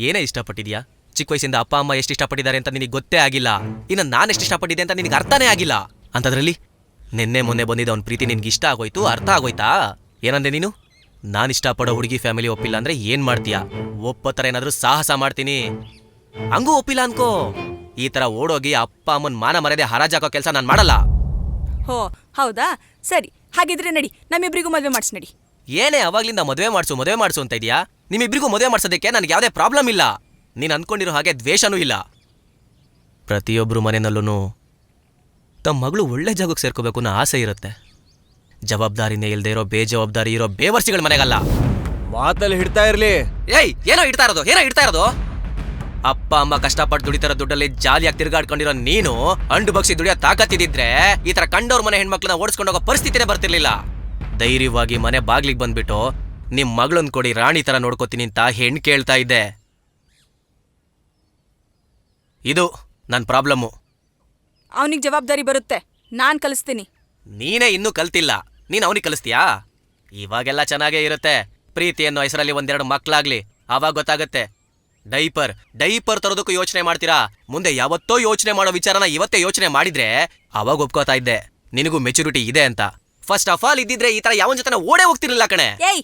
ಏನೇ ಇಷ್ಟಪಟ್ಟಿದ್ಯಾ? ಚಿಕ್ಕ ವಯಸ್ಸಿಂದ ಅಪ್ಪ ಅಮ್ಮ ಎಷ್ಟು ಇಷ್ಟಪಟ್ಟಿದ್ದಾರೆ ಅಂತ ನಿನಗೆ ಗೊತ್ತೇ ಆಗಿಲ್ಲ. ಇನ್ನು ನಾನು ಎಷ್ಟು ಇಷ್ಟಪಟ್ಟಿದ್ದೆ ಅಂತ ನಿನಗೆ ಅರ್ಥನೇ ಆಗಿಲ್ಲ. ಅಂಥದ್ರಲ್ಲಿ ನಿನ್ನೆ ಮೊನ್ನೆ ಬಂದಿದ್ದ ಅವ್ನ ಪ್ರೀತಿ ನಿನ್ಗೆ ಇಷ್ಟ ಆಗೋಯ್ತು, ಅರ್ಥ ಆಗೋಯ್ತಾ? ಏನಂದೆ ನೀನು? ನಾನು ಇಷ್ಟಪಡೋ ಹುಡುಗಿ ಫ್ಯಾಮಿಲಿ ಒಪ್ಪಿಲ್ಲ ಅಂದ್ರೆ ಏನ್ ಮಾಡ್ತೀಯಾ? ಒಪ್ಪೋ ಥರ ಏನಾದರೂ ಸಾಹಸ ಮಾಡ್ತೀನಿ. ಹಂಗೂ ಒಪ್ಪಿಲ್ಲ ಅನ್ಕೋ, ಈ ಥರ ಓಡೋಗಿ ಅಪ್ಪ ಅಮ್ಮನ ಮಾನ ಮರ್ಯಾದೆ ಹರಾಜಾಕೋ ಕೆಲಸ ನಾನು ಮಾಡಲ್ಲ. ಹೋ ಹೌದಾ, ಸರಿ. ಹಾಗಿದ್ರೆ ನಡಿ, ನಮ್ಮಿಬ್ರಿಗೂ ಮದುವೆ ಮಾಡಿಸ್ ನಡಿ. ಏನೇ ಅವಾಗ್ಲಿಂದ ಮದುವೆ ಮಾಡಿಸು ಅಂತ ಇದೆಯಾ? ನಿಮ್ಮಿಬ್ರಿಗೂ ಮದುವೆ ಮಾಡಿಸೋದಕ್ಕೆ ನನಗೆ ಯಾವುದೇ ಪ್ರಾಬ್ಲಮ್ ಇಲ್ಲ. ನೀನು ಅನ್ಕೊಂಡಿರೋ ಹಾಗೆ ದ್ವೇಷನೂ ಇಲ್ಲ. ಪ್ರತಿಯೊಬ್ಬರು ಮನೆಯಲ್ಲೂ ತಮ್ಮ ಮಗಳು ಒಳ್ಳೆ ಜಾಗಕ್ಕೆ ಸೇರ್ಕೋಬೇಕು ಅನ್ನೋ ಆಸೆ ಇರುತ್ತೆ. ಜವಾಬ್ದಾರಿನೇ ಇಲ್ಲದೆ ಇರೋ ಬೇಜವಾಬ್ದಾರಿ ಇರೋ ಬೇವರ್ಸಿಗಳ ಮನೆಗಲ್ಲ. ಮಾತಲ್ಲಿ ಹಿಡ್ತಾ ಇರ್ಲಿ. ಏನೋ ಇಡ್ತಾ ಇರೋದು? ಅಪ್ಪ ಅಮ್ಮ ಕಷ್ಟಪಟ್ಟು ದುಡಿತಾರೋ ದುಡ್ಡಲ್ಲಿ ಜಾಲಿಯಾಗಿ ತಿರ್ಗಾಡ್ಕೊಂಡಿರೋ ನೀನು ಅಂಡು ಬಗ್ಸಿ ದುಡಿಯೋ ತಾಕತ್ತಿದ್ರೆ ಈ ತರ ಕಂಡವ್ರ ಮನೆ ಹೆಣ್ಮಕ್ಳನ್ನ ಓಡಿಸ್ಕೊಂಡು ಹೋಗೋ ಪರಿಸ್ಥಿತಿನೇ ಬರ್ತಿರ್ಲಿಲ್ಲ. ಧೈರ್ಯವಾಗಿ ಮನೆ ಬಾಗ್ಲಿಗೆ ಬಂದ್ಬಿಟ್ಟು ನಿಮ್ ಮಗಳನ್ನ ಕೊಡಿ, ರಾಣಿ ತರ ನೋಡ್ಕೋತೀನಿ ಅಂತ ಹೆಣ್ ಕೇಳ್ತಾ ಇದ್ದೆ. ಇದು ನನ್ ಪ್ರಾಬ್ಲಮ್ಮು. ಅವನಿಗೆ ಜವಾಬ್ದಾರಿ ಬರುತ್ತೆ, ನಾನ್ ಕಲಿಸ್ತೀನಿ. ನೀನೇ ಇನ್ನೂ ಕಲ್ತಿಲ್ಲ, ನೀನ್ ಅವನಿಗೆ ಕಲಿಸ್ತೀಯಾ? ಇವಾಗೆಲ್ಲ ಚೆನ್ನಾಗೇ ಇರುತ್ತೆ. ಪ್ರೀತಿ ಅನ್ನೋ ಹೆಸರಲ್ಲಿ ಒಂದೆರಡು ಮಕ್ಳಾಗ್ಲಿ, ಆವಾಗ ಗೊತ್ತಾಗತ್ತೆ. ಡೈಪರ್ ತರೋದಕ್ಕೂ ಯೋಚನೆ ಮಾಡ್ತೀರಾ? ಮುಂದೆ ಯಾವತ್ತೋ ಯೋಚನೆ ಮಾಡೋ ವಿಚಾರನ ಇವತ್ತೇ ಯೋಚನೆ ಮಾಡಿದ್ರೆ ಅವಾಗ ಒಪ್ಕೋತಾ ಇದ್ದೆ ನಿನಗೂ ಮೆಚುರಿಟಿ ಇದೆ ಅಂತ. ಫಸ್ಟ್ ಆಫ್ ಆಲ್ ಇದ್ದಿದ್ರೆ ಈ ತರ ಯಾವನ್ ಜೊತೆ ಓಡೇ ಹೋಗ್ತಿರ್ಲಿಲ್ಲ ಕಣೆ. ಏಯ್